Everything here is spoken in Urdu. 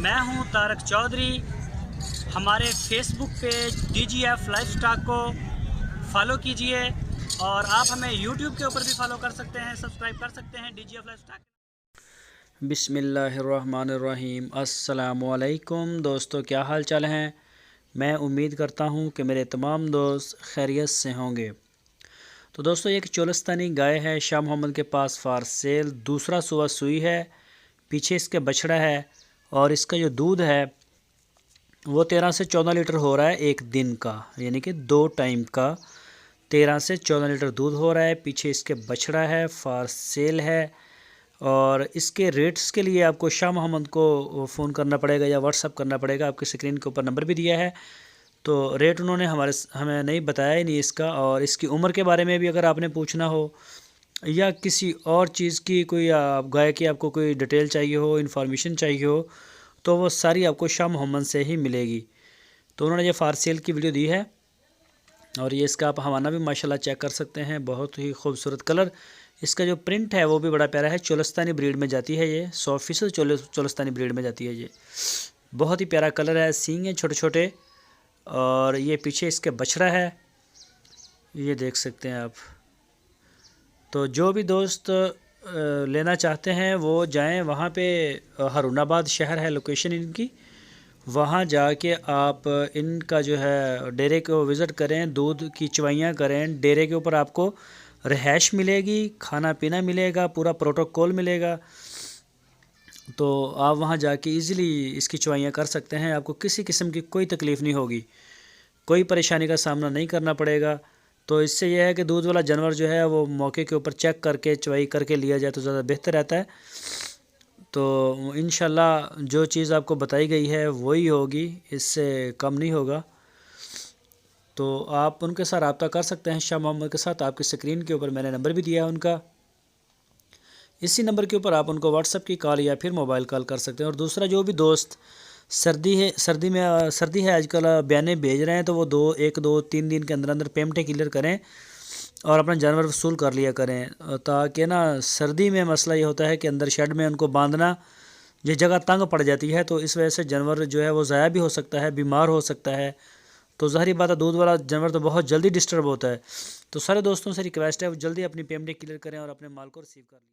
میں ہوں طارق چودھری۔ ہمارے فیس بک پیج DGF لائف سٹاک کو فالو کیجئے، اور آپ ہمیں یوٹیوب کے اوپر بھی فالو کر سکتے ہیں، سبسکرائب کر سکتے ہیں DGF لائف سٹاک۔ بسم اللہ الرحمن الرحیم۔ السلام علیکم دوستو، کیا حال چال ہیں؟ میں امید کرتا ہوں کہ میرے تمام دوست خیریت سے ہوں گے۔ تو دوستو، ایک چولستانی گائے ہے شاہ محمد کے پاس فار سیل، دوسرا صبح سوئی ہے، پیچھے اس کے بچڑا ہے، اور اس کا جو دودھ ہے وہ 13 سے 14 لیٹر ہو رہا ہے ایک دن کا، یعنی کہ 2 ٹائم کا 13 سے 14 لیٹر دودھ ہو رہا ہے۔ پیچھے اس کے بچڑا ہے، فار سیل ہے، اور اس کے ریٹس کے لیے آپ کو شاہ محمد کو فون کرنا پڑے گا یا واٹس اپ کرنا پڑے گا۔ آپ کی اسکرین کے اوپر نمبر بھی دیا ہے، تو ریٹ انہوں نے ہمیں نہیں بتایا ہی نہیں اس کا۔ اور اس کی عمر کے بارے میں بھی اگر آپ نے پوچھنا ہو یا کسی اور چیز کی کوئی گائے کی آپ کو کوئی ڈیٹیل چاہیے ہو، انفارمیشن چاہیے ہو، تو وہ ساری آپ کو شاہ محمد سے ہی ملے گی۔ تو انہوں نے یہ فار سیل کی ویڈیو دی ہے، اور یہ اس کا آپ حوالہ بھی ماشاءاللہ چیک کر سکتے ہیں، بہت ہی خوبصورت کلر۔ اس کا جو پرنٹ ہے وہ بھی بڑا پیارا ہے، چولستانی بریڈ میں جاتی ہے، یہ 100% چولستانی بریڈ میں جاتی ہے۔ یہ بہت ہی پیارا کلر ہے، سینگ ہیں چھوٹے چھوٹے، اور یہ پیچھے اس کے بچڑا ہے، یہ دیکھ سکتے ہیں آپ۔ تو جو بھی دوست لینا چاہتے ہیں وہ جائیں، وہاں پہ ہارون آباد شہر ہے لوکیشن ان کی، وہاں جا کے آپ ان کا جو ہے ڈیرے کو وزٹ کریں، دودھ کی چوائیاں کریں۔ ڈیرے کے اوپر آپ کو رہائش ملے گی، کھانا پینا ملے گا، پورا پروٹوکول ملے گا، تو آپ وہاں جا کے ایزیلی اس کی چوائیاں کر سکتے ہیں۔ آپ کو کسی قسم کی کوئی تکلیف نہیں ہوگی، کوئی پریشانی کا سامنا نہیں کرنا پڑے گا۔ تو اس سے یہ ہے کہ دودھ والا جانور جو ہے وہ موقع کے اوپر چیک کر کے چوائی کر کے لیا جائے تو زیادہ بہتر رہتا ہے۔ تو انشاءاللہ جو چیز آپ کو بتائی گئی ہے وہی ہوگی، اس سے کم نہیں ہوگا۔ تو آپ ان کے ساتھ رابطہ کر سکتے ہیں، شاہ محمد کے ساتھ۔ آپ کی اسکرین کے اوپر میں نے نمبر بھی دیا ہے ان کا، اسی نمبر کے اوپر آپ ان کو واٹس ایپ کی کال یا پھر موبائل کال کر سکتے ہیں۔ اور دوسرا، جو بھی دوست سردی ہے آج کل بیانے بھیج رہے ہیں، تو وہ 1 2 3 دن کے اندر اندر پیمنٹ کلیئر کریں اور اپنا جانور وصول کر لیا کریں، تاکہ نا سردی میں مسئلہ یہ ہوتا ہے کہ اندر شیڈ میں ان کو باندھنا یہ جگہ تنگ پڑ جاتی ہے، تو اس وجہ سے جانور جو ہے وہ ضائع بھی ہو سکتا ہے، بیمار ہو سکتا ہے۔ تو ظاہری بات ہے دودھ والا جانور تو بہت جلدی ڈسٹرب ہوتا ہے، تو سارے دوستوں سے ریکویسٹ ہے وہ جلدی اپنی پیمنٹ کلیئر کریں اور اپنے مال کو ریسیو کر لیں۔